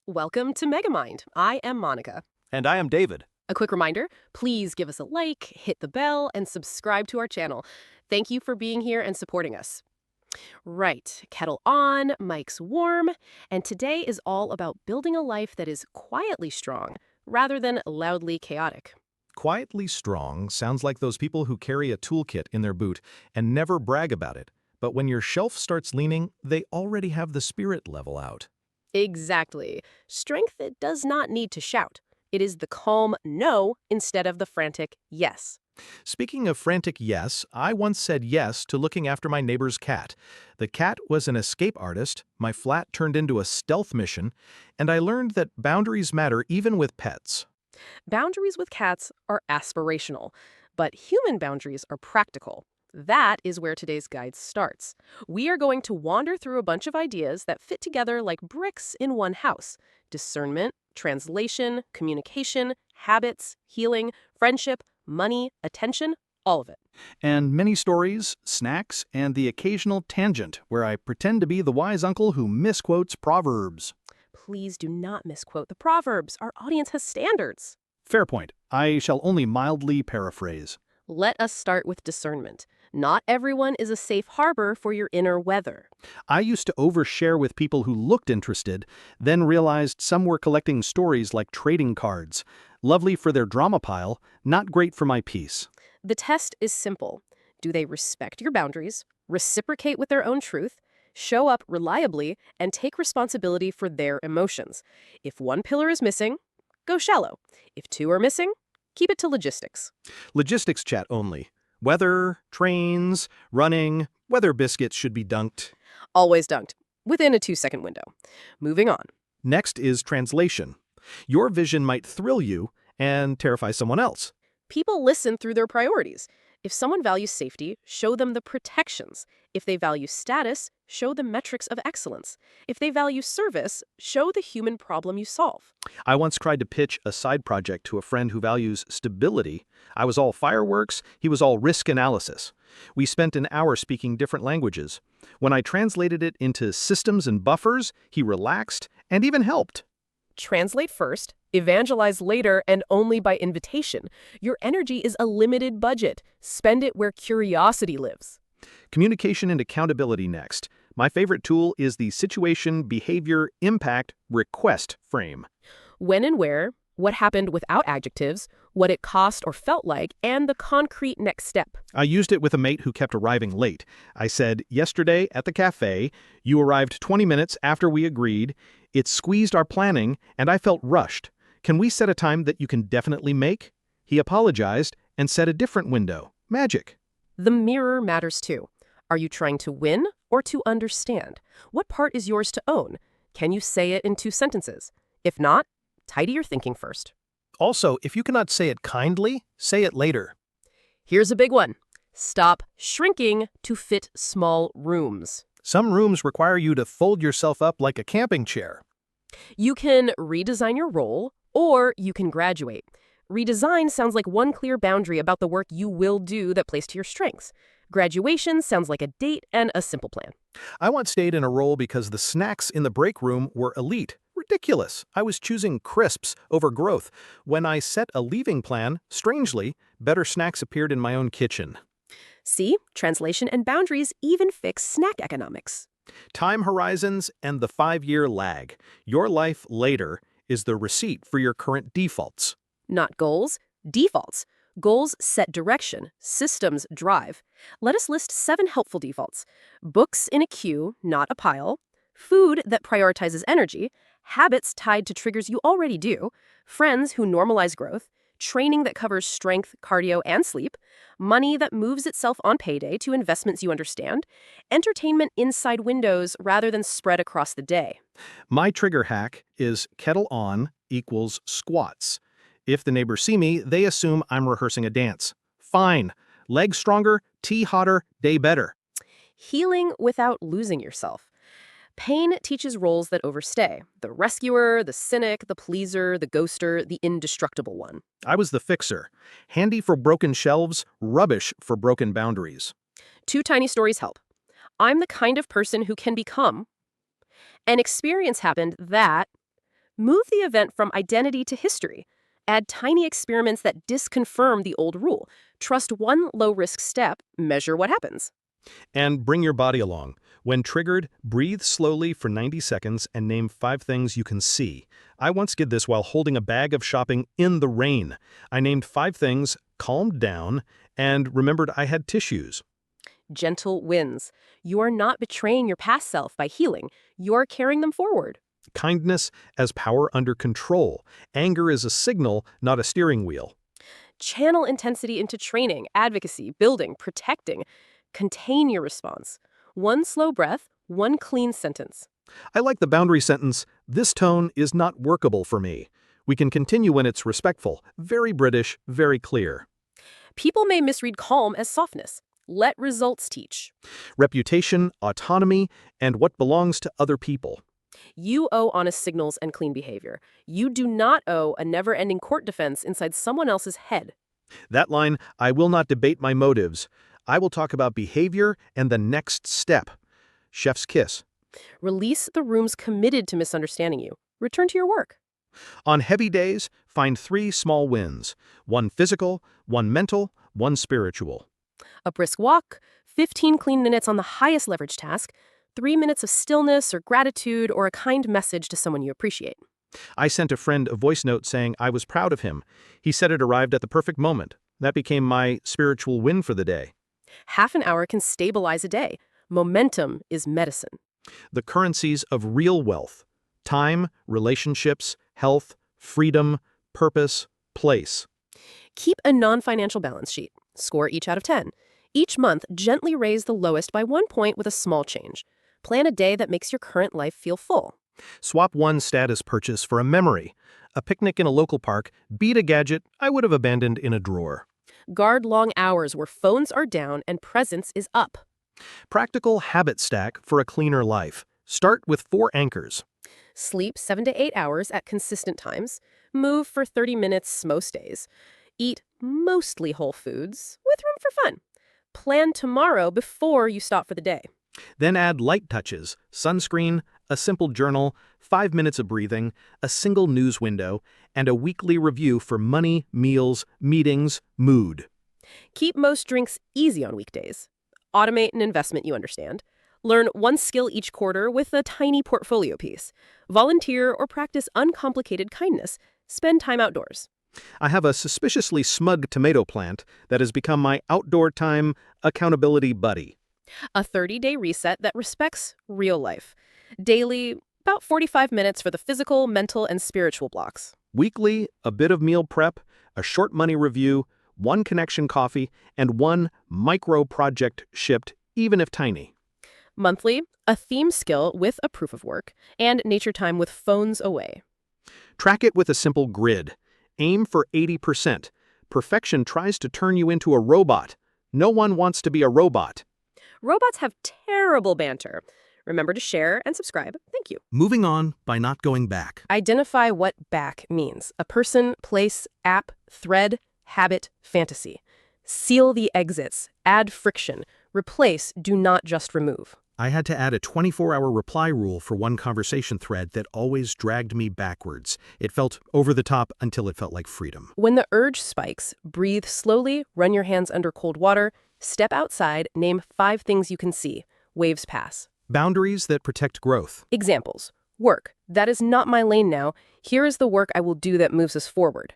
Welcome to Megamind. I am Monica. And I am David. A quick reminder, please give us a like, hit the bell, and subscribe to our channel. Thank you for being here and supporting us. Right, kettle on, mic's warm, and today is all about building a life that is quietly strong rather than loudly chaotic. Quietly strong sounds like those people who carry a toolkit in their boot and never brag about it. But when your shelf starts leaning, they already have the spirit level out. Exactly. Strength that does not need to shout. It is the calm no instead of the frantic yes. Speaking of frantic yes, I once said yes to looking after my neighbor's cat. The cat was an escape artist, my flat turned into a stealth mission, and I learned that boundaries matter even with pets. Boundaries with cats are aspirational, but human boundaries are practical. That is where today's guide starts. We are going to wander through a bunch of ideas that fit together like bricks in one house. Discernment, translation, communication, habits, healing, friendship, money, attention, all of it. And many stories, snacks, and the occasional tangent where I pretend to be the wise uncle who misquotes proverbs. Please do not misquote the proverbs. Our audience has standards. Fair point. I shall only mildly paraphrase. Let us start with discernment. Not everyone is a safe harbor for your inner weather. I used to overshare with people who looked interested, then realized some were collecting stories like trading cards. Lovely for their drama pile, not great for my peace. The test is simple. Do they respect your boundaries, reciprocate with their own truth, show up reliably, and take responsibility for their emotions? If one pillar is missing, go shallow. If two are missing, keep it to logistics. Logistics chat only. Weather, trains, running, weather biscuits should be dunked. Always dunked, within a 2-second window. Moving on. Next is translation. Your vision might thrill you and terrify someone else. People listen through their priorities. If someone values safety, show them the protections. If they value status, show the metrics of excellence. If they value service, show the human problem you solve. I once tried to pitch a side project to a friend who values stability. I was all fireworks, he was all risk analysis. We spent an hour speaking different languages. When I translated it into systems and buffers, he relaxed and even helped. Translate first, evangelize later, and only by invitation. Your energy is a limited budget. Spend it where curiosity lives. Communication and accountability next. My favorite tool is the situation, behavior, impact, request frame. When and where, what happened without adjectives, what it cost or felt like, and the concrete next step. I used it with a mate who kept arriving late. I said, yesterday at the cafe, you arrived 20 minutes after we agreed. It squeezed our planning, and I felt rushed. Can we set a time that you can definitely make? He apologized and set a different window. Magic. The mirror matters too. Are you trying to win or to understand? What part is yours to own? Can you say it in 2 sentences? If not, tidy your thinking first. Also, if you cannot say it kindly, say it later. Here's a big one. Stop shrinking to fit small rooms. Some rooms require you to fold yourself up like a camping chair. You can redesign your role, or you can graduate. Redesign sounds like one clear boundary about the work you will do that plays to your strengths. Graduation sounds like a date and a simple plan. I once stayed in a role because the snacks in the break room were elite. Ridiculous. I was choosing crisps over growth. When I set a leaving plan, strangely, better snacks appeared in my own kitchen. See, translation and boundaries even fix snack economics. Time horizons and the 5-year lag. Your life later is the receipt for your current defaults. Not goals, defaults. Goals set direction, systems drive. Let us list 7 helpful defaults. Books in a queue, not a pile. Food that prioritizes energy. Habits tied to triggers you already do. Friends who normalize growth. Training that covers strength, cardio, and sleep. Money that moves itself on payday to investments you understand. Entertainment inside windows rather than spread across the day. My trigger hack is kettle on equals squats. If the neighbors see me, they assume I'm rehearsing a dance. Fine. Legs stronger, tea hotter, day better. Healing without losing yourself. Pain teaches roles that overstay. The rescuer, the cynic, the pleaser, the ghoster, the indestructible one. I was the fixer. Handy for broken shelves, rubbish for broken boundaries. 2 tiny stories help. I'm the kind of person who can become. An experience happened that Move the event from identity to history. Add tiny experiments that disconfirm the old rule. Trust one low-risk step, measure what happens. And bring your body along. When triggered, breathe slowly for 90 seconds and name 5 things you can see. I once did this while holding a bag of shopping in the rain. I named 5 things, calmed down, and remembered I had tissues. Gentle wins. You are not betraying your past self by healing. You're carrying them forward. Kindness as power under control. Anger is a signal, not a steering wheel. Channel intensity into training, advocacy, building, protecting. Contain your response. One slow breath, one clean sentence. I like the boundary sentence, "This tone is not workable for me." We can continue when it's respectful, very British, very clear. People may misread calm as softness. Let results teach. Reputation, autonomy, and what belongs to other people. You owe honest signals and clean behavior. You do not owe a never-ending court defense inside someone else's head. That line, "I will not debate my motives. I will talk about behavior and the next step." Chef's kiss. Release the rooms committed to misunderstanding you. Return to your work. On heavy days, find 3 small wins. 1 physical, 1 mental, 1 spiritual. A brisk walk, 15 clean minutes on the highest leverage task, 3 minutes of stillness or gratitude or a kind message to someone you appreciate. I sent a friend a voice note saying I was proud of him. He said it arrived at the perfect moment. That became my spiritual win for the day. Half an hour can stabilize a day. Momentum is medicine. The currencies of real wealth: time, relationships, health, freedom, purpose, place. Keep a non-financial balance sheet. Score each out of 10. Each month, gently raise the lowest by 1 point with a small change. Plan a day that makes your current life feel full. Swap one status purchase for a memory. A picnic in a local park beat a gadget I would have abandoned in a drawer. Guard long hours where phones are down and presence is up. Practical habit stack for a cleaner life. Start with 4 anchors. Sleep 7 to 8 hours at consistent times. Move for 30 minutes most days. Eat mostly whole foods with room for fun. Plan tomorrow before you stop for the day. Then add light touches, sunscreen, a simple journal, 5 minutes of breathing, a single news window, and a weekly review for money, meals, meetings, mood. Keep most drinks easy on weekdays. Automate an investment you understand. Learn 1 skill each quarter with a tiny portfolio piece. Volunteer or practice uncomplicated kindness. Spend time outdoors. I have a suspiciously smug tomato plant that has become my outdoor time accountability buddy. A 30-day reset that respects real life. Daily, about 45 minutes for the physical, mental, and spiritual blocks. Weekly, a bit of meal prep, a short money review, 1 connection coffee, and 1 micro project shipped, even if tiny. Monthly, a theme skill with a proof of work, and nature time with phones away. Track it with a simple grid. Aim for 80%. Perfection tries to turn you into a robot. No one wants to be a robot. Robots have terrible banter. Remember to share and subscribe. Thank you. Moving on by not going back. Identify what back means. A person, place, app, thread, habit, fantasy. Seal the exits. Add friction. Replace, do not just remove. I had to add a 24-hour reply rule for 1 conversation thread that always dragged me backwards. It felt over the top until it felt like freedom. When the urge spikes, breathe slowly, run your hands under cold water, step outside, name 5 things you can see. Waves pass. Boundaries that protect growth. Examples. Work. That is not my lane now. Here is the work I will do that moves us forward.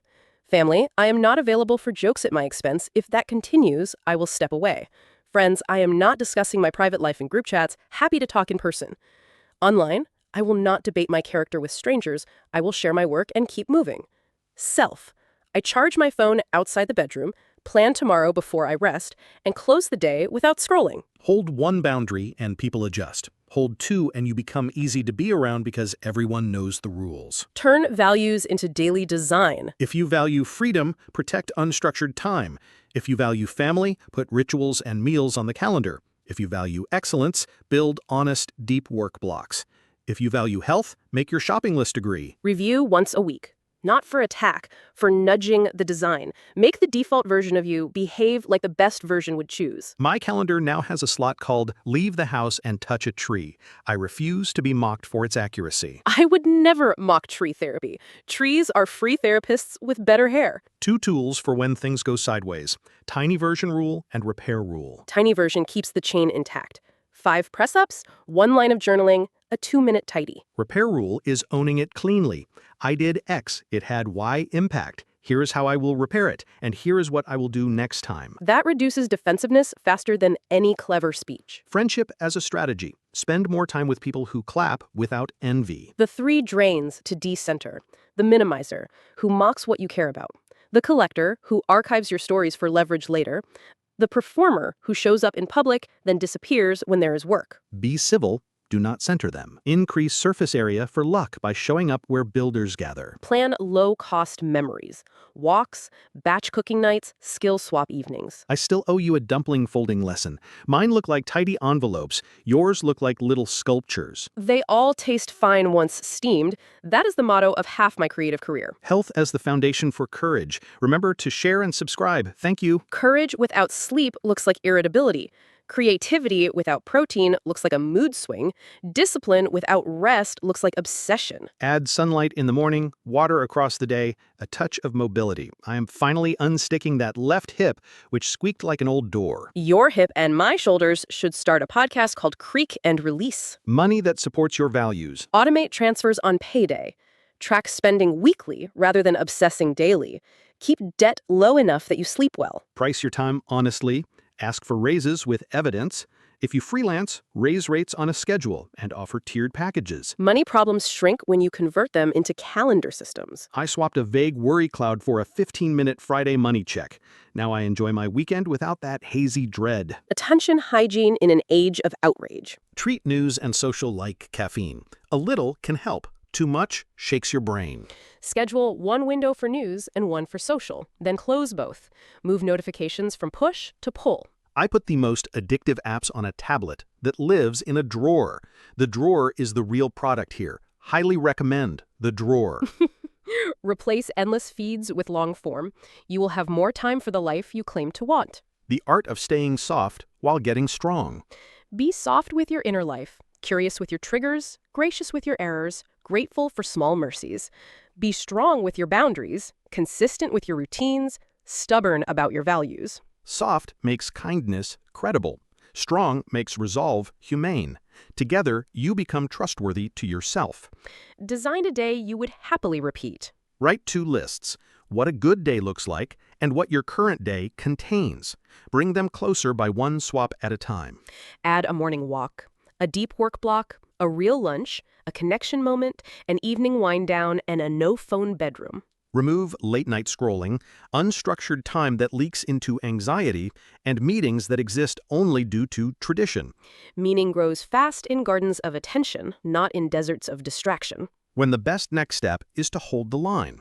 Family. I am not available for jokes at my expense. If that continues, I will step away. Friends, I am not discussing my private life in group chats. Happy to talk in person. Online, I will not debate my character with strangers. I will share my work and keep moving. Self. I charge my phone outside the bedroom, plan tomorrow before I rest, and close the day without scrolling. Hold 1 boundary and people adjust. Hold 2 and you become easy to be around because everyone knows the rules. Turn values into daily design. If you value freedom, protect unstructured time. If you value family, put rituals and meals on the calendar. If you value excellence, build honest, deep work blocks. If you value health, make your shopping list agree. Review once a week. Not for attack, for nudging the design. Make the default version of you behave like the best version would choose. My calendar now has a slot called Leave the House and Touch a Tree. I refuse to be mocked for its accuracy. I would never mock tree therapy. Trees are free therapists with better hair. 2 tools for when things go sideways: tiny version rule and repair rule. Tiny version keeps the chain intact. 5 press-ups, 1 line of journaling, a 2-minute tidy. Repair rule is owning it cleanly. I did X, it had Y impact. Here is how I will repair it, and here is what I will do next time. That reduces defensiveness faster than any clever speech. Friendship as a strategy. Spend more time with people who clap without envy. The 3 drains to decenter. The minimizer, who mocks what you care about. The collector, who archives your stories for leverage later. The performer, who shows up in public, then disappears when there is work. Be civil. Do not center them. Increase surface area for luck by showing up where builders gather. Plan low-cost memories. Walks, batch cooking nights, skill swap evenings. I still owe you a dumpling folding lesson. Mine look like tidy envelopes. Yours look like little sculptures. They all taste fine once steamed. That is the motto of half my creative career. Health as the foundation for courage. Remember to share and subscribe. Thank you. Courage without sleep looks like irritability. Creativity without protein looks like a mood swing. Discipline without rest looks like obsession. Add sunlight in the morning, water across the day, a touch of mobility. I am finally unsticking that left hip, which squeaked like an old door. Your hip and my shoulders should start a podcast called Creak and Release. Money that supports your values. Automate transfers on payday. Track spending weekly rather than obsessing daily. Keep debt low enough that you sleep well. Price your time honestly. Ask for raises with evidence. If you freelance, raise rates on a schedule and offer tiered packages. Money problems shrink when you convert them into calendar systems. I swapped a vague worry cloud for a 15-minute Friday money check. Now I enjoy my weekend without that hazy dread. Attention hygiene in an age of outrage. Treat news and social like caffeine. A little can help. Too much shakes your brain. Schedule 1 window for news and 1 for social, then close both. Move notifications from push to pull. I put the most addictive apps on a tablet that lives in a drawer. The drawer is the real product here. Highly recommend the drawer. Replace endless feeds with long form. You will have more time for the life you claim to want. The art of staying soft while getting strong. Be soft with your inner life, curious with your triggers, gracious with your errors, grateful for small mercies. Be strong with your boundaries, consistent with your routines, stubborn about your values. Soft makes kindness credible. Strong makes resolve humane. Together, you become trustworthy to yourself. Design a day you would happily repeat. Write 2 lists: what a good day looks like and what your current day contains. Bring them closer by 1 swap at a time. Add a morning walk, a deep work block, a real lunch, a connection moment, an evening wind down, and a no-phone bedroom. Remove late-night scrolling, unstructured time that leaks into anxiety, and meetings that exist only due to tradition. Meaning grows fast in gardens of attention, not in deserts of distraction. When the best next step is to hold the line.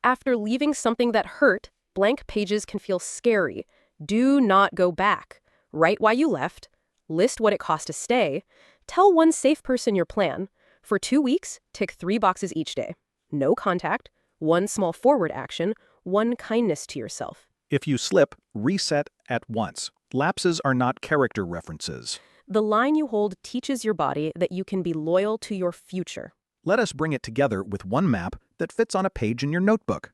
After leaving something that hurt, blank pages can feel scary. Do not go back. Write why you left. List what it cost to stay. Tell one safe person your plan. For 2 weeks, tick 3 boxes each day. No contact. 1 small forward action, 1 kindness to yourself. If you slip, reset at once. Lapses are not character references. The line you hold teaches your body that you can be loyal to your future. Let us bring it together with 1 map that fits on a page in your notebook.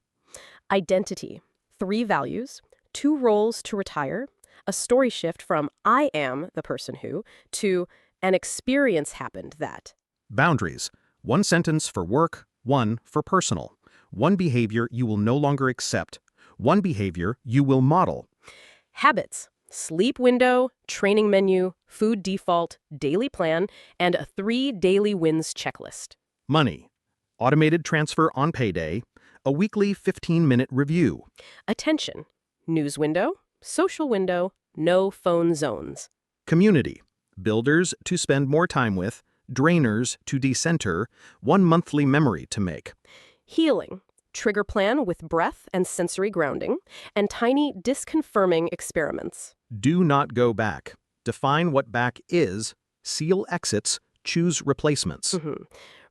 Identity. 3 values, 2 roles to retire, a story shift from I am the person who to an experience happened that. Boundaries. 1 sentence for work, 1 for personal. 1 behavior you will no longer accept. 1 behavior you will model. Habits. Sleep window, training menu, food default, daily plan, and a 3 daily wins checklist. Money. Automated transfer on payday. A weekly 15-minute review. Attention. News window, social window, no phone zones. Community. Builders to spend more time with. Drainers to decenter. 1 monthly memory to make. Healing. Trigger plan with breath and sensory grounding, and tiny disconfirming experiments. Do not go back. Define what back is. Seal exits. Choose replacements.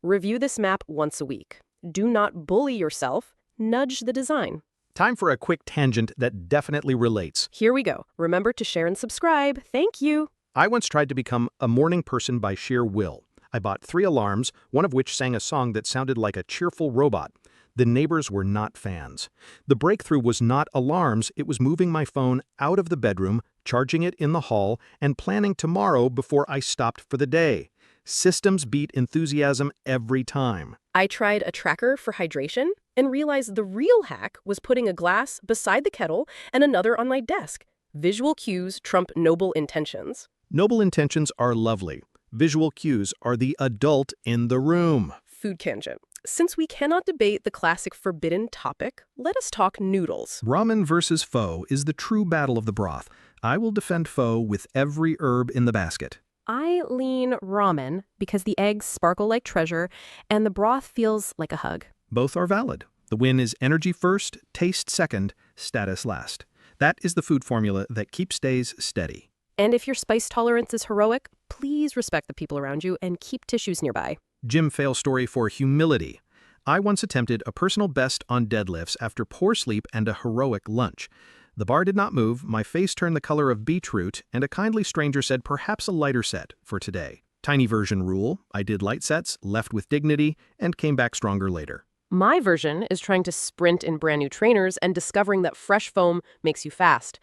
Review this map once a week. Do not bully yourself. Nudge the design. Time for a quick tangent that definitely relates. Here we go. Remember to share and subscribe. Thank you. I once tried to become a morning person by sheer will. I bought 3 alarms, one of which sang a song that sounded like a cheerful robot. The neighbors were not fans. The breakthrough was not alarms, it was moving my phone out of the bedroom, charging it in the hall, and planning tomorrow before I stopped for the day. Systems beat enthusiasm every time. I tried a tracker for hydration and realized the real hack was putting a glass beside the kettle and another on my desk. Visual cues trump noble intentions. Noble intentions are lovely. Visual cues are the adult in the room. Food tangent. Since we cannot debate the classic forbidden topic, let us talk noodles. Ramen versus pho is the true battle of the broth. I will defend pho with every herb in the basket. I lean ramen because the eggs sparkle like treasure and the broth feels like a hug. Both are valid. The win is energy first, taste second, status last. That is the food formula that keeps days steady. And if your spice tolerance is heroic, please respect the people around you and keep tissues nearby. Gym fail story for humility. I once attempted a personal best on deadlifts after poor sleep and a heroic lunch. The bar did not move, my face turned the color of beetroot, and a kindly stranger said perhaps a lighter set for today. Tiny version rule, I did light sets, left with dignity, and came back stronger later. My version is trying to sprint in brand new trainers and discovering that fresh foam makes you fast,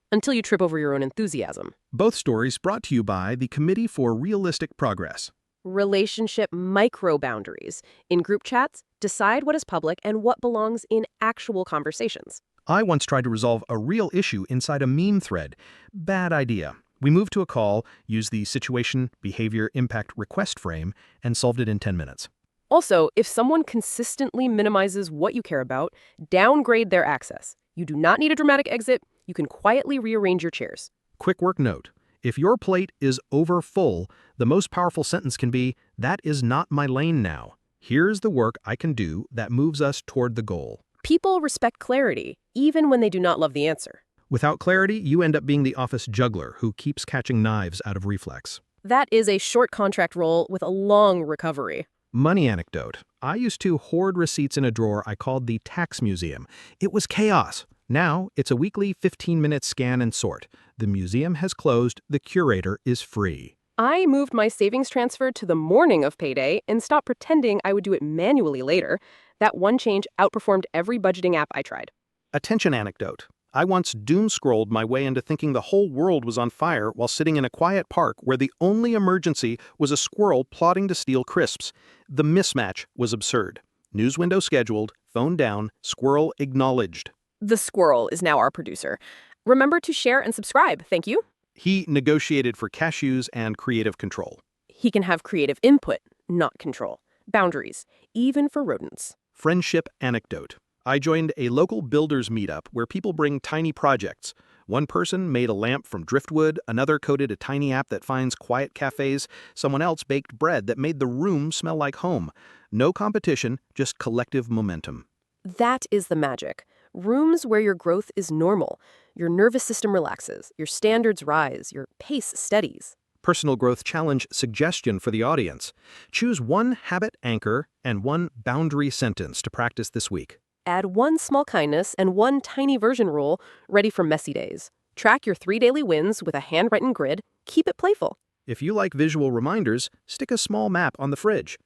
until you trip over your own enthusiasm. Both stories brought to you by the Committee for Realistic Progress. Relationship micro-boundaries. In group chats, decide what is public and what belongs in actual conversations. I once tried to resolve a real issue inside a meme thread. Bad idea. We moved to a call, used the situation, behavior, impact request frame, and solved it in 10 minutes. Also, if someone consistently minimizes what you care about, downgrade their access. You do not need a dramatic exit. You can quietly rearrange your chairs. Quick work note. If your plate is over full, the most powerful sentence can be, "That is not my lane now. Here's the work I can do that moves us toward the goal." People respect clarity, even when they do not love the answer. Without clarity, you end up being the office juggler who keeps catching knives out of reflex. That is a short contract role with a long recovery. Money anecdote. I used to hoard receipts in a drawer I called the tax museum. It was chaos. Now, it's a weekly 15-minute scan and sort. The museum has closed, the curator is free. I moved my savings transfer to the morning of payday and stopped pretending I would do it manually later. That one change outperformed every budgeting app I tried. Attention anecdote. I once doom-scrolled my way into thinking the whole world was on fire while sitting in a quiet park where the only emergency was a squirrel plotting to steal crisps. The mismatch was absurd. News window scheduled, phone down, squirrel acknowledged. The squirrel is now our producer. Remember to share and subscribe. Thank you. He negotiated for cashews and creative control. He can have creative input, not control. Boundaries, even for rodents. Friendship anecdote. I joined a local builders meetup where people bring tiny projects. One person made a lamp from driftwood, another coded a tiny app that finds quiet cafes, someone else baked bread that made the room smell like home. No competition, just collective momentum. That is the magic. Rooms where your growth is normal. Your nervous system relaxes, your standards rise, your pace steadies. Personal growth challenge suggestion for the audience. Choose one habit anchor and one boundary sentence to practice this week. Add one small kindness and one tiny version rule, ready for messy days. Track your 3 daily wins with a handwritten grid. Keep it playful. If you like visual reminders, stick a small map on the fridge.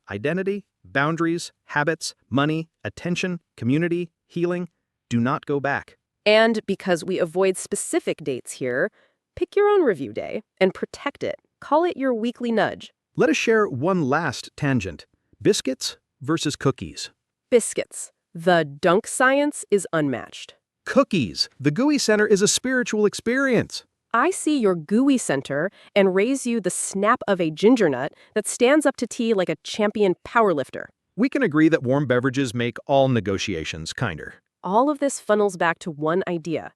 Identity, boundaries, habits, money, attention, community, healing. Do not go back. And because we avoid specific dates here, pick your own review day and protect it. Call it your weekly nudge. Let us share one last tangent. Biscuits versus cookies. Biscuits. The dunk science is unmatched. Cookies. The gooey center is a spiritual experience. I see your gooey center and raise you the snap of a ginger nut that stands up to tea like a champion powerlifter. We can agree that warm beverages make all negotiations kinder. All of this funnels back to one idea.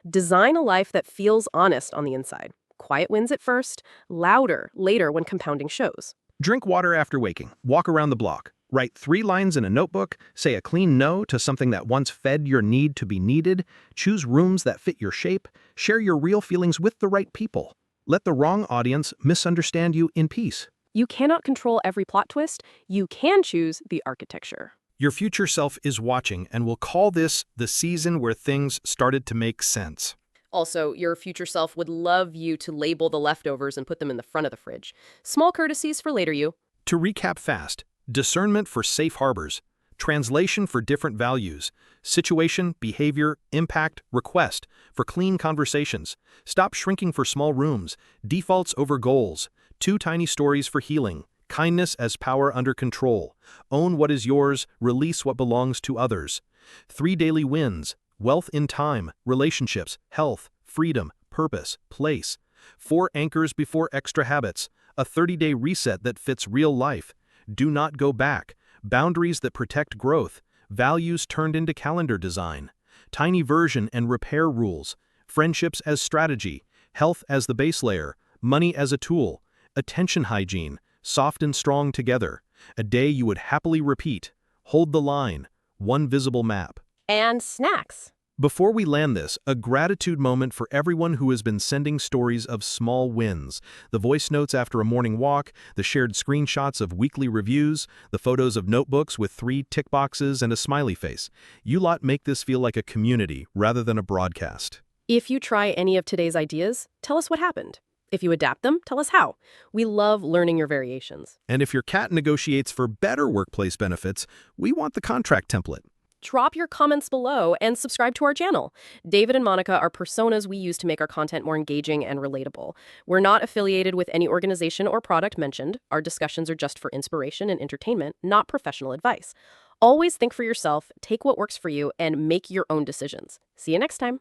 Design a life that feels honest on the inside. Quiet wins at first, louder later when compounding shows. Drink water after waking. Walk around the block. Write 3 lines in a notebook. Say a clean no to something that once fed your need to be needed. Choose rooms that fit your shape. Share your real feelings with the right people. Let the wrong audience misunderstand you in peace. You cannot control every plot twist. You can choose the architecture. Your future self is watching, and we'll call this the season where things started to make sense. Also, your future self would love you to label the leftovers and put them in the front of the fridge. Small courtesies for later you. To recap fast, discernment for safe harbors, translation for different values, situation, behavior, impact, request for clean conversations, stop shrinking for small rooms, defaults over goals, 2 tiny stories for healing, kindness as power under control, own what is yours, release what belongs to others, 3 daily wins, wealth in time, relationships, health, freedom, purpose, place, 4 anchors before extra habits, a 30-day reset that fits real life, do not go back, boundaries that protect growth, values turned into calendar design, tiny version and repair rules, friendships as strategy, health as the base layer, money as a tool, attention hygiene, soft and strong together, a day you would happily repeat, hold the line, 1 visible map. And snacks. Before we land this, a gratitude moment for everyone who has been sending stories of small wins. The voice notes after a morning walk, the shared screenshots of weekly reviews, the photos of notebooks with 3 tick boxes and a smiley face. You lot make this feel like a community rather than a broadcast. If you try any of today's ideas, tell us what happened. If you adapt them, tell us how. We love learning your variations. And if your cat negotiates for better workplace benefits, we want the contract template. Drop your comments below and subscribe to our channel. David and Monica are personas we use to make our content more engaging and relatable. We're not affiliated with any organization or product mentioned. Our discussions are just for inspiration and entertainment, not professional advice. Always think for yourself, take what works for you, and make your own decisions. See you next time.